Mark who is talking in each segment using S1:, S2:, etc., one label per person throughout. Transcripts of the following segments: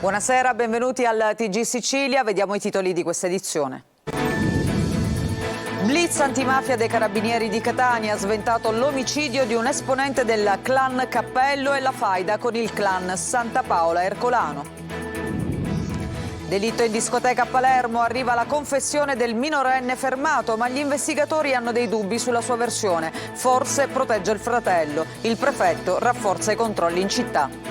S1: Buonasera, benvenuti al TG Sicilia. Vediamo i titoli di questa edizione. Blitz antimafia dei Carabinieri di Catania ha sventato l'omicidio di un esponente del clan Cappello e la faida con il clan Santa Paola Ercolano. Delitto in discoteca a Palermo, arriva la confessione del minorenne fermato, ma gli investigatori hanno dei dubbi sulla sua versione. Forse protegge il fratello. Il prefetto rafforza i controlli in città.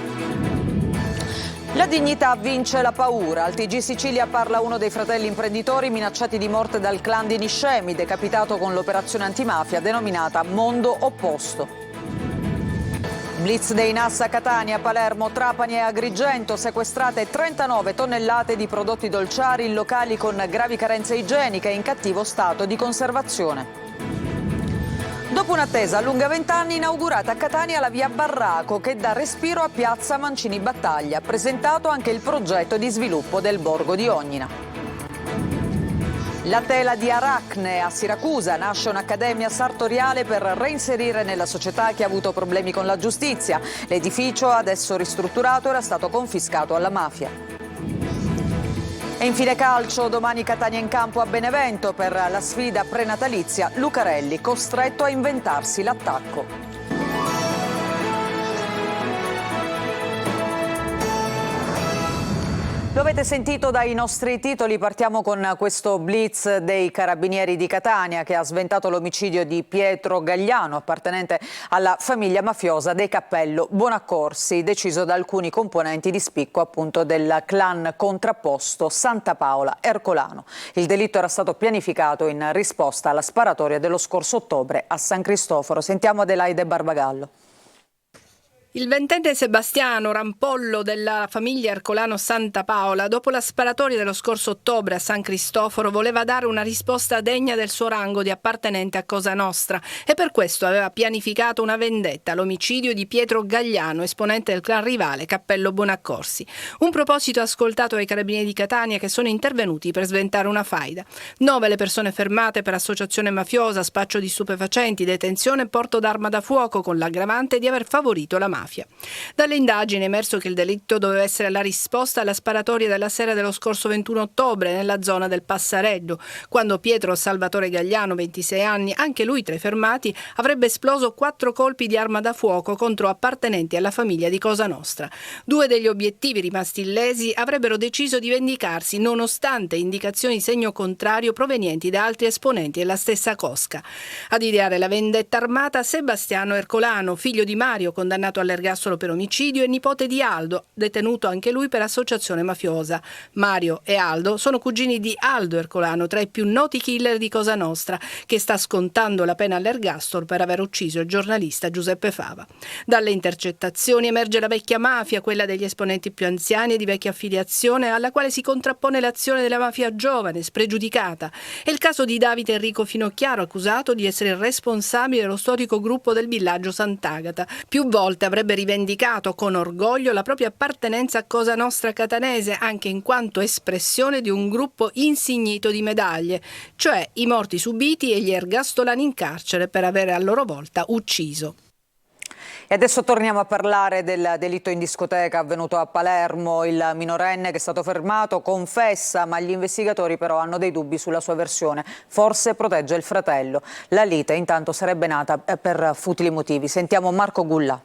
S1: La dignità vince la paura. Al TG Sicilia parla uno dei fratelli imprenditori minacciati di morte dal clan di Niscemi, decapitato con l'operazione antimafia denominata Mondo Opposto. Blitz dei NAS a Catania, Palermo, Trapani e Agrigento, sequestrate 39 tonnellate di prodotti dolciari in locali con gravi carenze igieniche e in cattivo stato di conservazione. Dopo un'attesa lunga 20 anni, inaugurata a Catania la via Barraco, che dà respiro a piazza Mancini Battaglia. Presentato anche il progetto di sviluppo del borgo di Ognina. La tela di Aracne a Siracusa, nasce un'accademia sartoriale per reinserire nella società chi ha avuto problemi con la giustizia. L'edificio, adesso ristrutturato, era stato confiscato alla mafia. E infine calcio, domani Catania in campo a Benevento per la sfida prenatalizia. Lucarelli costretto a inventarsi l'attacco. Lo avete sentito dai nostri titoli, partiamo con questo blitz dei Carabinieri di Catania che ha sventato l'omicidio di Pietro Gagliano, appartenente alla famiglia mafiosa dei Cappello Bonaccorsi, deciso da alcuni componenti di spicco appunto del clan contrapposto Santa Paola Ercolano. Il delitto era stato pianificato in risposta alla sparatoria dello scorso ottobre a San Cristoforo. Sentiamo Adelaide Barbagallo.
S2: Il ventenne Sebastiano, rampollo della famiglia Ercolano Santa Paola, dopo la sparatoria dello scorso ottobre a San Cristoforo, voleva dare una risposta degna del suo rango di appartenente a Cosa Nostra e per questo aveva pianificato una vendetta, l'omicidio di Pietro Gagliano, esponente del clan rivale Cappello Bonaccorsi. Un proposito ascoltato ai Carabinieri di Catania che sono intervenuti per sventare una faida. 9 le persone fermate per associazione mafiosa, spaccio di stupefacenti, detenzione e porto d'arma da fuoco con l'aggravante di aver favorito la mafia. Dalle indagini è emerso che il delitto doveva essere la risposta alla sparatoria della sera dello scorso 21 ottobre nella zona del Passarello, quando Pietro Salvatore Gagliano, 26 anni, anche lui tra i fermati, avrebbe esploso 4 colpi di arma da fuoco contro appartenenti alla famiglia di Cosa Nostra. 2 degli obiettivi rimasti illesi avrebbero deciso di vendicarsi nonostante indicazioni di segno contrario provenienti da altri esponenti della stessa cosca. Ad ideare la vendetta armata Sebastiano Ercolano, figlio di Mario, condannato all'ergastolo per omicidio, e nipote di Aldo, detenuto anche lui per associazione mafiosa. Mario e Aldo sono cugini di Aldo Ercolano, tra i più noti killer di Cosa Nostra, che sta scontando la pena all'ergastolo per aver ucciso il giornalista Giuseppe Fava. Dalle intercettazioni emerge la vecchia mafia, quella degli esponenti più anziani e di vecchia affiliazione, alla quale si contrappone l'azione della mafia giovane, spregiudicata. È il caso di Davide Enrico Finocchiaro, accusato di essere il responsabile dello storico gruppo del villaggio Sant'Agata. Più volte avrebbe rivendicato con orgoglio la propria appartenenza a Cosa Nostra catanese, anche in quanto espressione di un gruppo insignito di medaglie, cioè i morti subiti e gli ergastolani in carcere per avere a loro volta ucciso.
S1: E adesso torniamo a parlare del delitto in discoteca avvenuto a Palermo. Il minorenne che è stato fermato confessa, ma gli investigatori però hanno dei dubbi sulla sua versione. Forse protegge il fratello. La lite intanto sarebbe nata per futili motivi. Sentiamo Marco Gulla.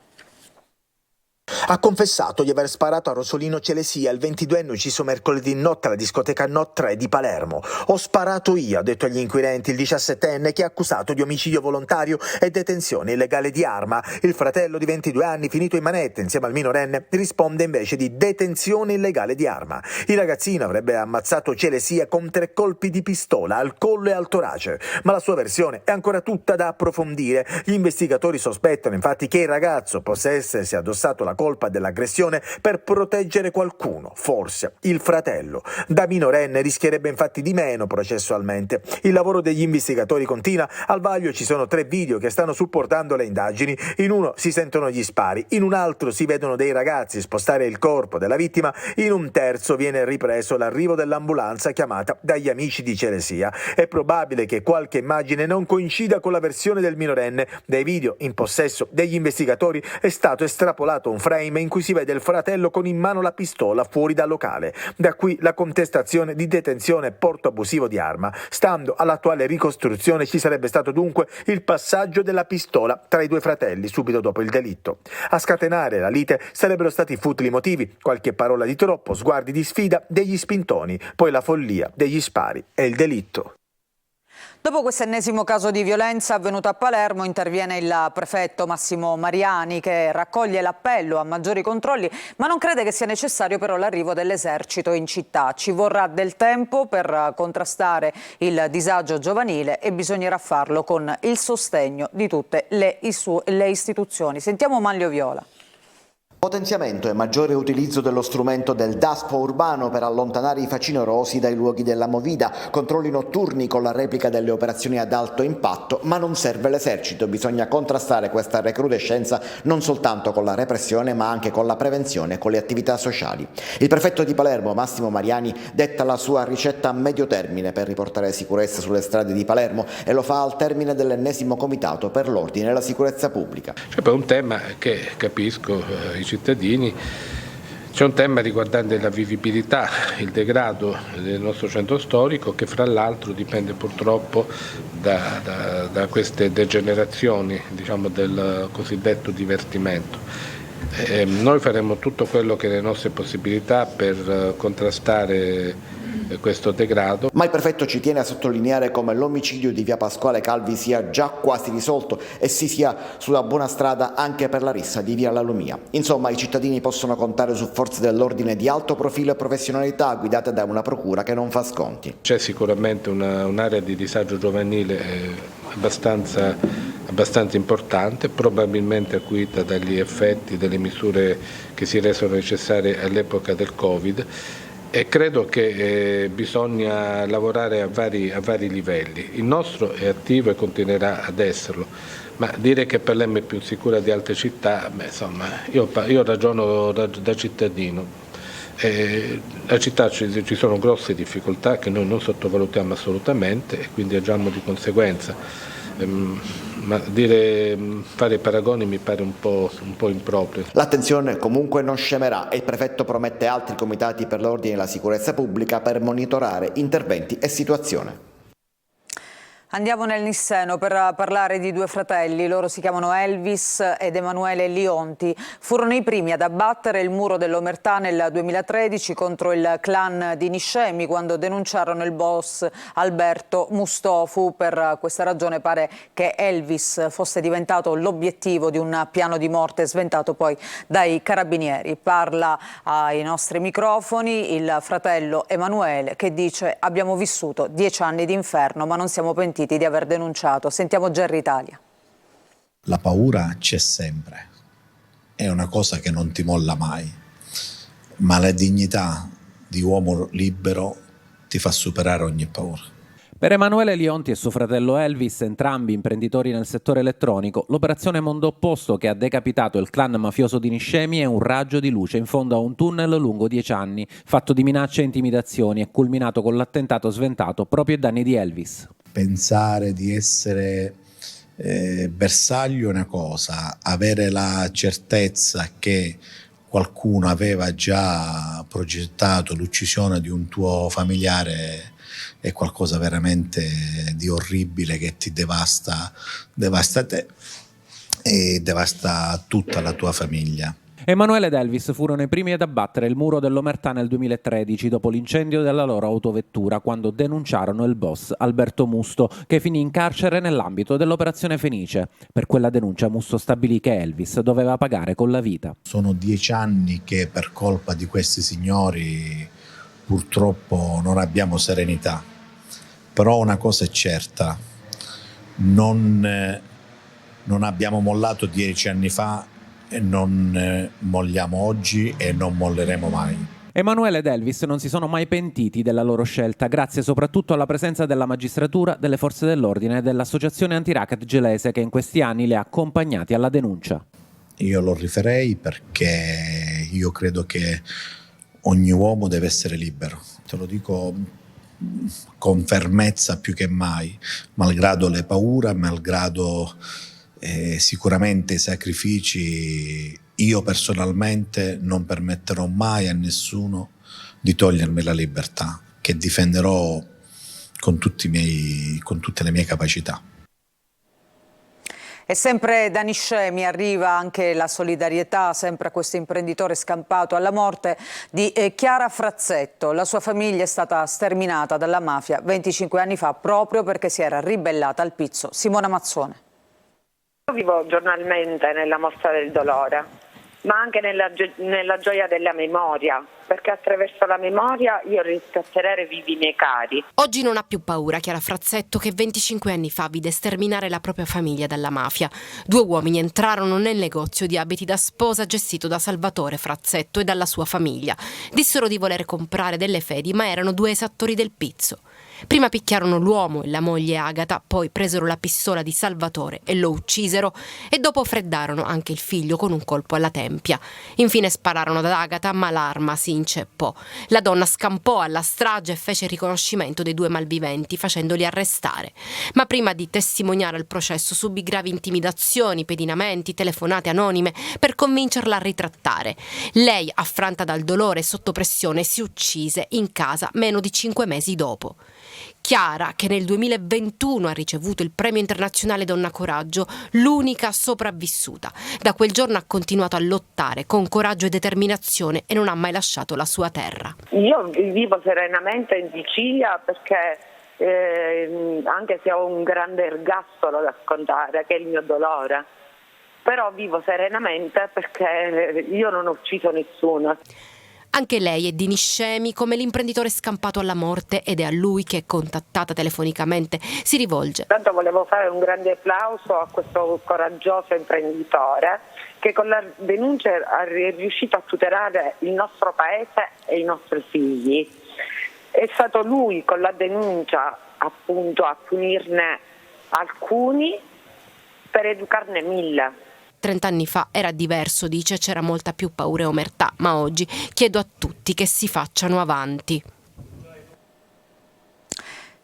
S3: Ha confessato di aver sparato a Rosolino Celesia, il 22enne ucciso mercoledì notte alla discoteca No 3 di Palermo. Ho sparato io, ha detto agli inquirenti il 17enne, che è accusato di omicidio volontario e detenzione illegale di arma. Il fratello di 22 anni, finito in manette insieme al minorenne, risponde invece di detenzione illegale di arma. Il ragazzino avrebbe ammazzato Celesia con 3 colpi di pistola al collo e al torace, ma la sua versione è ancora tutta da approfondire. Gli investigatori sospettano infatti che il ragazzo possa essersi addossato la colpa dell'aggressione per proteggere qualcuno, forse il fratello. Da minorenne rischierebbe infatti di meno processualmente. Il lavoro degli investigatori continua. Al vaglio ci sono 3 video che stanno supportando le indagini. In uno si sentono gli spari, in un altro si vedono dei ragazzi spostare il corpo della vittima, in un terzo viene ripreso l'arrivo dell'ambulanza chiamata dagli amici di Celesia. È probabile che qualche immagine non coincida con la versione del minorenne. Dai video in possesso degli investigatori è stato estrapolato un frame in cui si vede il fratello con in mano la pistola fuori dal locale. Da qui la contestazione di detenzione e porto abusivo di arma. Stando all'attuale ricostruzione ci sarebbe stato dunque il passaggio della pistola tra i due fratelli subito dopo il delitto. A scatenare la lite sarebbero stati futili motivi, qualche parola di troppo, sguardi di sfida, degli spintoni, poi la follia degli spari e il delitto.
S1: Dopo questo ennesimo caso di violenza avvenuto a Palermo interviene il prefetto Massimo Mariani, che raccoglie l'appello a maggiori controlli, ma non crede che sia necessario però l'arrivo dell'esercito in città. Ci vorrà del tempo per contrastare il disagio giovanile e bisognerà farlo con il sostegno di tutte le istituzioni. Sentiamo Manlio Viola.
S4: Potenziamento e maggiore utilizzo dello strumento del DASPO urbano per allontanare i facinorosi dai luoghi della movida, controlli notturni con la replica delle operazioni ad alto impatto, ma non serve l'esercito, bisogna contrastare questa recrudescenza non soltanto con la repressione ma anche con la prevenzione e con le attività sociali. Il prefetto di Palermo, Massimo Mariani, detta la sua ricetta a medio termine per riportare sicurezza sulle strade di Palermo e lo fa al termine dell'ennesimo comitato per l'ordine e la sicurezza pubblica.
S5: C'è poi un tema che capisco i cittadini, c'è un tema riguardante la vivibilità, il degrado del nostro centro storico, che fra l'altro dipende purtroppo da queste degenerazioni, diciamo, del cosiddetto divertimento. Noi faremo tutto quello che è le nostre possibilità per contrastare questo degrado.
S4: Ma il prefetto ci tiene a sottolineare come l'omicidio di via Pasquale Calvi sia già quasi risolto e si sia sulla buona strada anche per la rissa di via La Lumia. Insomma, i cittadini possono contare su forze dell'ordine di alto profilo e professionalità guidate da una procura che non fa sconti.
S5: C'è sicuramente un'area di disagio giovanile abbastanza importante, probabilmente acuita dagli effetti delle misure che si resero necessarie all'epoca del Covid. E credo che bisogna lavorare a vari livelli. Il nostro è attivo e continuerà ad esserlo, ma dire che Palermo è più sicura di altre città, insomma, io ragiono da cittadino. La città ci sono grosse difficoltà che noi non sottovalutiamo assolutamente e quindi agiamo di conseguenza. Ma fare paragoni mi pare un po' improprio.
S4: L'attenzione comunque non scemerà e il prefetto promette altri comitati per l'ordine e la sicurezza pubblica per monitorare interventi e situazione.
S1: Andiamo nel Nisseno per parlare di due fratelli, loro si chiamano Elvis ed Emanuele Lionti. Furono i primi ad abbattere il muro dell'Omertà nel 2013 contro il clan di Niscemi, quando denunciarono il boss Alberto Mustofu. Per questa ragione pare che Elvis fosse diventato l'obiettivo di un piano di morte sventato poi dai carabinieri. Parla ai nostri microfoni il fratello Emanuele, che dice: abbiamo vissuto 10 anni di inferno ma non siamo pentiti di aver denunciato. Sentiamo Gerry Italia.
S6: La paura c'è sempre, è una cosa che non ti molla mai, ma la dignità di uomo libero ti fa superare ogni paura.
S7: Per Emanuele Lionti e suo fratello Elvis, entrambi imprenditori nel settore elettronico, l'operazione Mondo Opposto che ha decapitato il clan mafioso di Niscemi è un raggio di luce in fondo a un tunnel lungo 10 anni, fatto di minacce e intimidazioni e culminato con l'attentato sventato proprio ai danni di Elvis.
S6: Pensare di essere bersaglio è una cosa, avere la certezza che qualcuno aveva già progettato l'uccisione di un tuo familiare è qualcosa veramente di orribile che ti devasta te e devasta tutta la tua famiglia.
S7: Emanuele ed Elvis furono i primi ad abbattere il muro dell'Omertà nel 2013 dopo l'incendio della loro autovettura, quando denunciarono il boss Alberto Musto, che finì in carcere nell'ambito dell'operazione Fenice. Per quella denuncia Musto stabilì che Elvis doveva pagare con la vita.
S6: Sono 10 anni che per colpa di questi signori purtroppo non abbiamo serenità, però una cosa è certa, non abbiamo mollato 10 anni fa e non molliamo oggi e non molleremo mai.
S7: Emanuele ed Elvis non si sono mai pentiti della loro scelta, grazie soprattutto alla presenza della magistratura, delle forze dell'ordine e dell'associazione antiracket gelese, che in questi anni li ha accompagnati alla denuncia.
S6: Io lo rifarei perché io credo che ogni uomo deve essere libero, te lo dico con fermezza più che mai, malgrado le paure, malgrado sicuramente i sacrifici io personalmente non permetterò mai a nessuno di togliermi la libertà, che difenderò con tutte le mie capacità.
S1: E sempre da Niscemi arriva anche la solidarietà, sempre a questo imprenditore scampato alla morte, di Chiara Frazzetto. La sua famiglia è stata sterminata dalla mafia 25 anni fa proprio perché si era ribellata al pizzo. Simona Mazzone.
S8: Io vivo giornalmente nella mostra del dolore, ma anche nella gioia della memoria, perché attraverso la memoria io riesco a tenere vivi i miei cari.
S9: Oggi non ha più paura Chiara Frazzetto, che 25 anni fa vide sterminare la propria famiglia dalla mafia. 2 uomini entrarono nel negozio di abiti da sposa gestito da Salvatore Frazzetto e dalla sua famiglia. Dissero di voler comprare delle fedi, ma erano 2 esattori del pizzo. Prima picchiarono l'uomo e la moglie Agata, poi presero la pistola di Salvatore e lo uccisero, e dopo freddarono anche il figlio con un colpo alla tempia. Infine spararono ad Agata, ma l'arma si inceppò. La donna scampò alla strage e fece riconoscimento dei 2 malviventi, facendoli arrestare. Ma prima di testimoniare al processo subì gravi intimidazioni, pedinamenti, telefonate anonime per convincerla a ritrattare. Lei, affranta dal dolore e sotto pressione, si uccise in casa meno di 5 mesi dopo. Chiara, che nel 2021 ha ricevuto il Premio Internazionale Donna Coraggio, l'unica sopravvissuta. Da quel giorno ha continuato a lottare con coraggio e determinazione e non ha mai lasciato la sua terra.
S8: Io vivo serenamente in Sicilia perché anche se ho un grande ergastolo da scontare, che è il mio dolore, però vivo serenamente perché io non ho ucciso nessuno.
S9: Anche lei è di Niscemi, come l'imprenditore scampato alla morte, ed è a lui che, contattata telefonicamente, si rivolge.
S8: Tanto volevo fare un grande applauso a questo coraggioso imprenditore che con la denuncia è riuscito a tutelare il nostro paese e i nostri figli. È stato lui con la denuncia appunto a punirne alcuni per educarne 1000.
S9: 30 anni fa era diverso, dice, c'era molta più paura e omertà, ma oggi chiedo a tutti che si facciano avanti.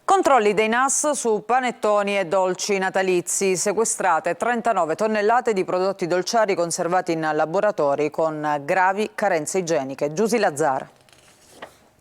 S1: Controlli dei NAS su panettoni e dolci natalizi, sequestrate 39 tonnellate di prodotti dolciari conservati in laboratori con gravi carenze igieniche. Giusy Lazzara.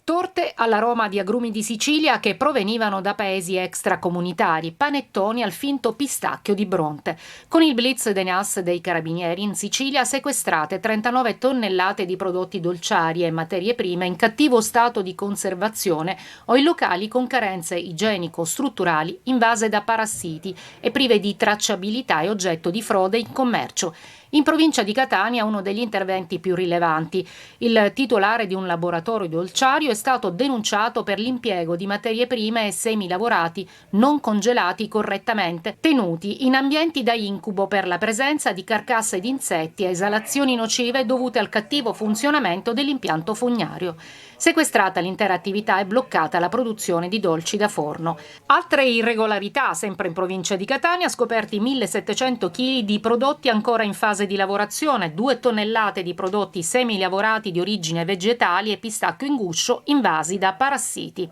S10: Torte all'aroma di agrumi di Sicilia che provenivano da paesi extracomunitari, panettoni al finto pistacchio di Bronte. Con il blitz dei NAS dei Carabinieri in Sicilia sequestrate 39 tonnellate di prodotti dolciari e materie prime in cattivo stato di conservazione o in locali con carenze igienico-strutturali, invase da parassiti e prive di tracciabilità e oggetto di frode in commercio. In provincia di Catania uno degli interventi più rilevanti. Il titolare di un laboratorio dolciario è stato denunciato per l'impiego di materie prime e semi lavorati non congelati correttamente, tenuti in ambienti da incubo per la presenza di carcasse di insetti e esalazioni nocive dovute al cattivo funzionamento dell'impianto fognario. Sequestrata l'intera attività e bloccata la produzione di dolci da forno. Altre irregolarità, sempre in provincia di Catania, scoperti 1.700 kg di prodotti ancora in fase di lavorazione, 2 tonnellate di prodotti semi-lavorati di origine vegetali e pistacchio in guscio invasi da parassiti.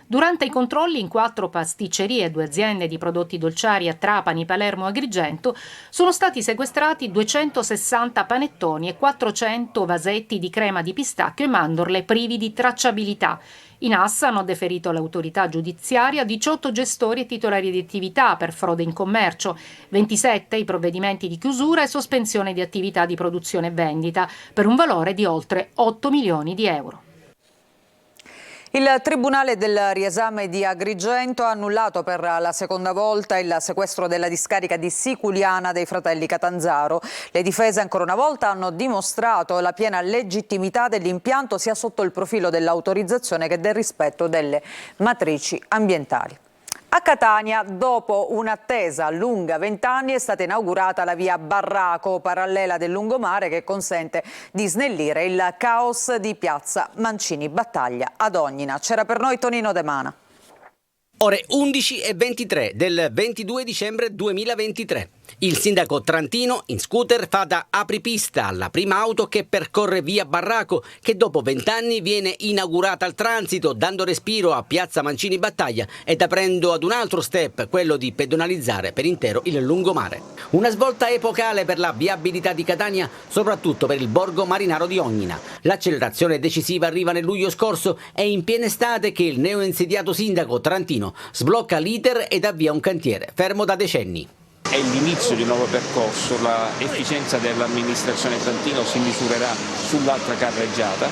S10: Durante i controlli in 4 pasticcerie e 2 aziende di prodotti dolciari a Trapani, Palermo e Agrigento sono stati sequestrati 260 panettoni e 400 vasetti di crema di pistacchio e mandorle privi di tracciabilità. I NAS hanno deferito all'autorità giudiziaria 18 gestori e titolari di attività per frode in commercio, 27 i provvedimenti di chiusura e sospensione di attività di produzione e vendita, per un valore di oltre 8 milioni di euro.
S1: Il Tribunale del Riesame di Agrigento ha annullato per la seconda volta il sequestro della discarica di Siculiana dei fratelli Catanzaro. Le difese ancora una volta hanno dimostrato la piena legittimità dell'impianto sia sotto il profilo dell'autorizzazione che del rispetto delle matrici ambientali. A Catania, dopo un'attesa lunga 20 anni, è stata inaugurata la via Barraco, parallela del lungomare, che consente di snellire il caos di piazza Mancini Battaglia ad Ognina. C'era per noi Tonino De Mana.
S11: Ore 11:23 del 22 dicembre 2023. Il sindaco trantino in scooter fa da apripista alla prima auto che percorre via Barraco, che dopo 20 anni viene inaugurata al transito, dando respiro a piazza Mancini Battaglia ed aprendo ad un altro step, quello di pedonalizzare per intero il lungomare. Una svolta epocale per la viabilità di Catania, soprattutto per il borgo marinaro di Ognina. L'accelerazione decisiva arriva nel luglio scorso e in piena estate che il neoinsediato sindaco trantino sblocca l'iter ed avvia un cantiere fermo da decenni.
S12: È l'inizio di un nuovo percorso, l'efficienza dell'amministrazione Trantino si misurerà sull'altra carreggiata,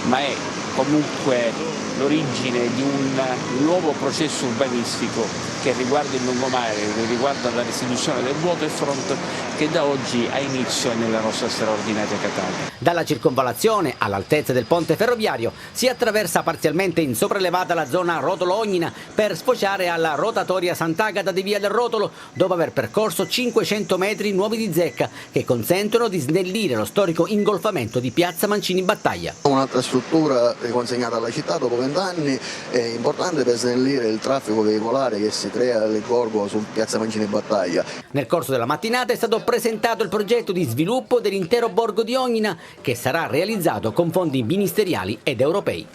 S12: ma è comunque l'origine di un nuovo processo urbanistico che riguarda il lungomare, che riguarda la restituzione del waterfront, che da oggi ha inizio nella nostra straordinaria Catania.
S11: Dalla circonvallazione all'altezza del ponte ferroviario si attraversa parzialmente in sopraelevata la zona Rotolo-Ognina per sfociare alla rotatoria Sant'Agata di Via del Rotolo, dopo aver percorso 500 metri nuovi di zecca che consentono di snellire lo storico ingolfamento di piazza Mancini Battaglia.
S13: Un'altra struttura consegnata alla città dopo 20 anni è importante per snellire il traffico veicolare che si crea nel gorgo su piazza Mancini Battaglia.
S11: Nel corso della mattinata è stato presentato il progetto di sviluppo dell'intero borgo di Ognina, che sarà realizzato con fondi ministeriali ed europei.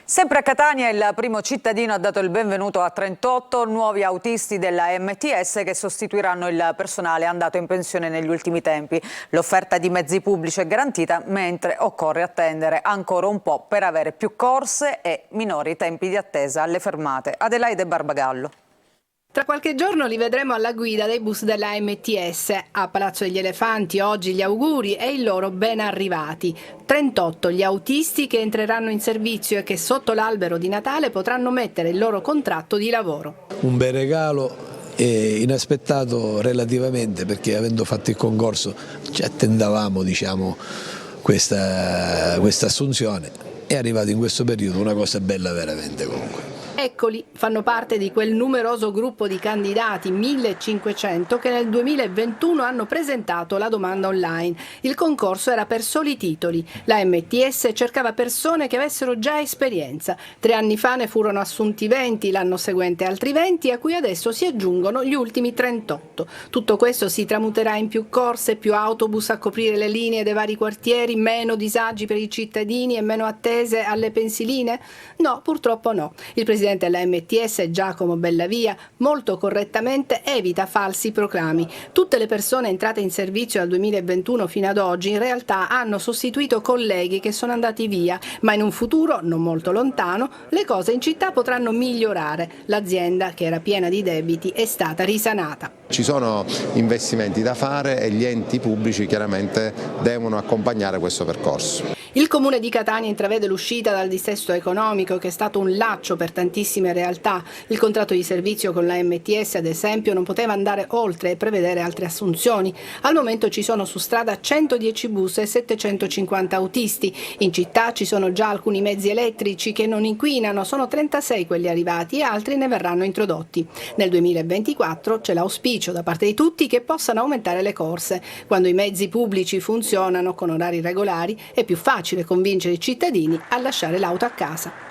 S1: Sempre a Catania il primo cittadino ha dato il benvenuto a 38 nuovi autisti della MTS che sostituiranno il personale andato in pensione negli ultimi tempi. L'offerta di mezzi pubblici è garantita, mentre occorre attendere ancora un po' per avere più corse e minori tempi di attesa alle fermate. Adelaide Barbagallo.
S2: Tra qualche giorno li vedremo alla guida dei bus della MTS. A Palazzo degli Elefanti oggi gli auguri e il loro ben arrivati. 38 gli autisti che entreranno in servizio e che sotto l'albero di Natale potranno mettere il loro contratto di lavoro.
S14: Un bel regalo inaspettato relativamente, perché avendo fatto il concorso ci attendavamo questa assunzione. È arrivato in questo periodo una cosa bella veramente comunque.
S2: Eccoli, fanno parte di quel numeroso gruppo di candidati, 1500, che nel 2021 hanno presentato la domanda online. Il concorso era per soli titoli. La MTS cercava persone che avessero già esperienza. 3 anni fa ne furono assunti 20, l'anno seguente altri 20, a cui adesso si aggiungono gli ultimi 38. Tutto questo si tramuterà in più corse, più autobus a coprire le linee dei vari quartieri, meno disagi per i cittadini e meno attese alle pensiline? No, purtroppo no. Il presidente della MTS, Giacomo Bellavia, molto correttamente evita falsi proclami. Tutte le persone entrate in servizio dal 2021 fino ad oggi in realtà hanno sostituito colleghi che sono andati via, ma in un futuro non molto lontano le cose in città potranno migliorare. L'azienda, che era piena di debiti, è stata risanata.
S15: Ci sono investimenti da fare e gli enti pubblici chiaramente devono accompagnare questo percorso.
S2: Il Comune di Catania intravede l'uscita dal dissesto economico, che è stato un laccio per tantissime realtà. Il contratto di servizio con la MTS, ad esempio, non poteva andare oltre e prevedere altre assunzioni. Al momento ci sono su strada 110 bus e 750 autisti. In città ci sono già alcuni mezzi elettrici che non inquinano, sono 36 quelli arrivati e altri ne verranno introdotti. Nel 2024 c'è l'auspicio da parte di tutti che possano aumentare le corse. Quando i mezzi pubblici funzionano con orari regolari è più facile convincere i cittadini a lasciare l'auto a casa.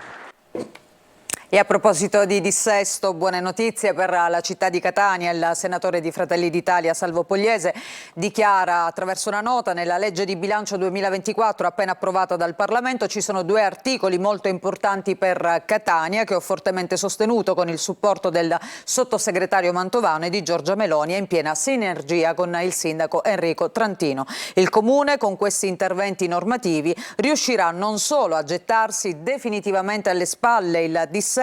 S1: E a proposito di dissesto, buone notizie per la città di Catania. Il senatore di Fratelli d'Italia Salvo Pogliese dichiara attraverso una nota: nella legge di bilancio 2024 appena approvata dal Parlamento ci sono 2 articoli molto importanti per Catania che ho fortemente sostenuto con il supporto del sottosegretario Mantovano e di Giorgia Meloni e in piena sinergia con il sindaco Enrico Trantino. Il Comune con questi interventi normativi riuscirà non solo a gettarsi definitivamente alle spalle il dissesto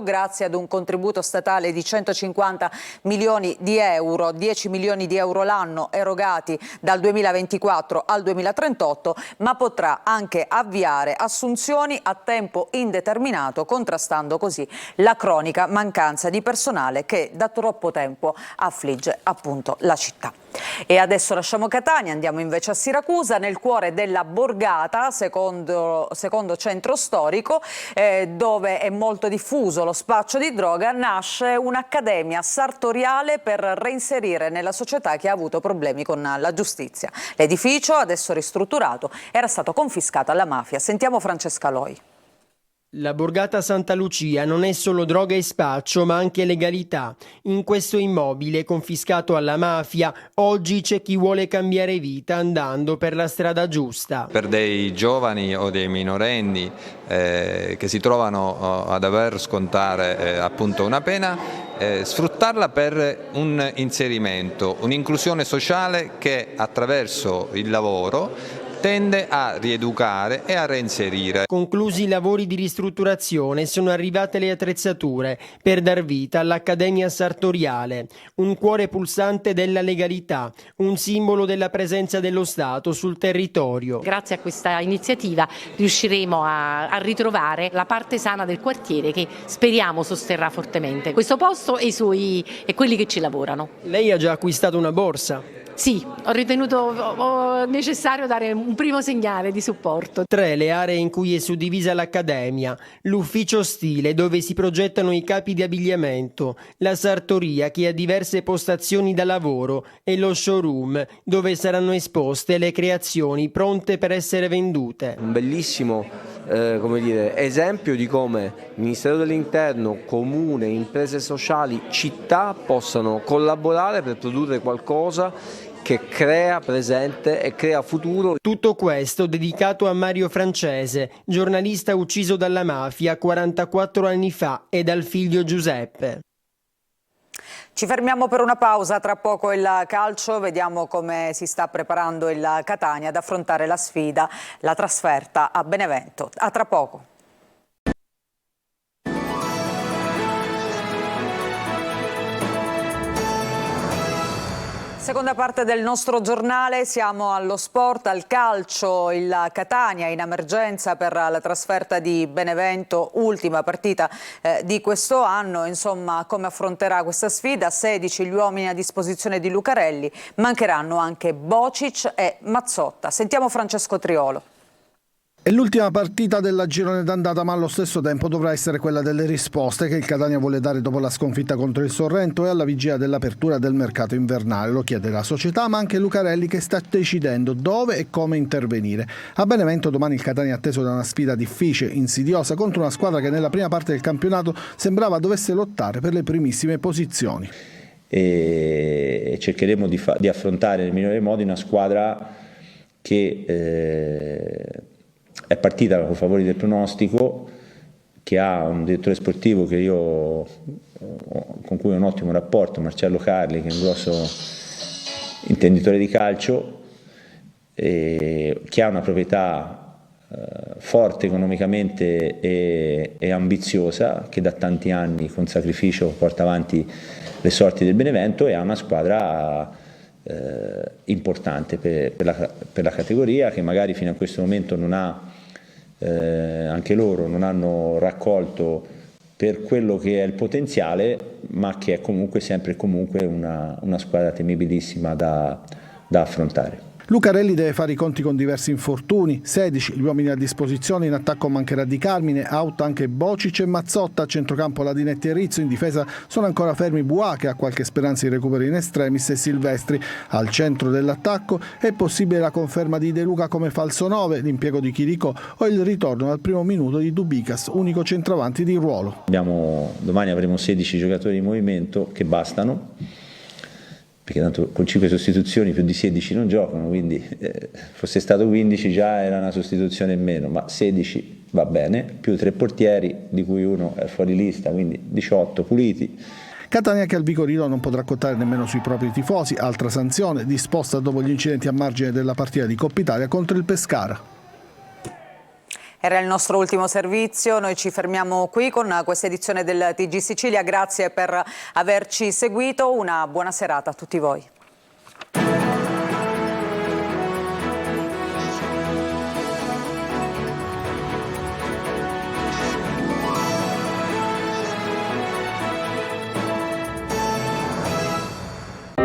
S1: grazie ad un contributo statale di 150 milioni di euro, 10 milioni di euro l'anno erogati dal 2024 al 2038, ma potrà anche avviare assunzioni a tempo indeterminato, contrastando così la cronica mancanza di personale che da troppo tempo affligge appunto la città. E adesso lasciamo Catania, andiamo invece a Siracusa, nel cuore della borgata, secondo centro storico, dove è molto diffuso lo spaccio di droga, nasce un'accademia sartoriale per reinserire nella società chi ha avuto problemi con la giustizia. L'edificio, adesso ristrutturato, era stato confiscato alla mafia. Sentiamo Francesca Loi.
S16: La borgata Santa Lucia non è solo droga e spaccio, ma anche legalità. In questo immobile confiscato alla mafia, oggi c'è chi vuole cambiare vita andando per la strada giusta.
S17: Per dei giovani o dei minorenni che si trovano a dover scontare appunto una pena, sfruttarla per un inserimento, un'inclusione sociale che attraverso il lavoro tende a rieducare e a reinserire.
S16: Conclusi i lavori di ristrutturazione, sono arrivate le attrezzature per dar vita all'Accademia Sartoriale, un cuore pulsante della legalità, un simbolo della presenza dello Stato sul territorio.
S18: Grazie a questa iniziativa riusciremo a ritrovare la parte sana del quartiere che speriamo sosterrà fortemente questo posto e quelli che ci lavorano.
S16: Lei ha già acquistato una borsa?
S18: Sì, ho ritenuto necessario dare un primo segnale di supporto.
S16: 3 le aree in cui è suddivisa l'Accademia, l'ufficio stile dove si progettano i capi di abbigliamento, la sartoria che ha diverse postazioni da lavoro e lo showroom dove saranno esposte le creazioni pronte per essere vendute.
S19: Un bellissimo esempio di come Ministero dell'Interno, Comune, imprese sociali, città possano collaborare per produrre qualcosa che crea presente e crea futuro.
S16: Tutto questo dedicato a Mario Francese, giornalista ucciso dalla mafia 44 anni fa, e dal figlio Giuseppe.
S1: Ci fermiamo per una pausa, tra poco il calcio, vediamo come si sta preparando il Catania ad affrontare la sfida, la trasferta a Benevento. A tra poco. Seconda parte del nostro giornale, siamo allo sport, al calcio. Il Catania in emergenza per la trasferta di Benevento, ultima partita di questo anno. Insomma, come affronterà questa sfida? 16 gli uomini a disposizione di Lucarelli, mancheranno anche Bocic e Mazzotta. Sentiamo Francesco Triolo.
S20: È l'ultima partita della girone d'andata, ma allo stesso tempo dovrà essere quella delle risposte che il Catania vuole dare dopo la sconfitta contro il Sorrento e alla vigilia dell'apertura del mercato invernale. Lo chiede la società, ma anche Lucarelli, che sta decidendo dove e come intervenire. A Benevento domani il Catania è atteso da una sfida difficile, insidiosa, contro una squadra che nella prima parte del campionato sembrava dovesse lottare per le primissime posizioni.
S21: E cercheremo di affrontare nel migliore modo una squadra che è partita con favori del pronostico, che ha un direttore sportivo con cui ho un ottimo rapporto, Marcello Carli, che è un grosso intenditore di calcio, che ha una proprietà forte economicamente e ambiziosa, che da tanti anni con sacrificio porta avanti le sorti del Benevento, e ha una squadra importante per la categoria, che magari fino a questo momento non ha, anche loro non hanno raccolto per quello che è il potenziale, ma che è comunque sempre una squadra temibilissima da affrontare.
S20: Lucarelli deve fare i conti con diversi infortuni, 16 gli uomini a disposizione, in attacco mancherà Di Carmine, out anche Bocic e Mazzotta, a centrocampo Ladinetti e Rizzo, in difesa sono ancora fermi Buà, che ha qualche speranza di recupero in extremis, e Silvestri. Al centro dell'attacco è possibile la conferma di De Luca come falso 9, l'impiego di Chirico o il ritorno al primo minuto di Dubicas, unico centravanti di ruolo.
S21: Domani avremo 16 giocatori in movimento che bastano, perché tanto con 5 sostituzioni più di 16 non giocano, quindi fosse stato 15 già era una sostituzione in meno, ma 16 va bene, più 3 portieri, di cui uno è fuori lista, quindi 18 puliti.
S20: Catania che al Vicorino non potrà contare nemmeno sui propri tifosi, altra sanzione disposta dopo gli incidenti a margine della partita di Coppa Italia contro il Pescara.
S1: Era il nostro ultimo servizio, noi ci fermiamo qui con questa edizione del TG Sicilia, grazie per averci seguito, una buona serata a tutti voi.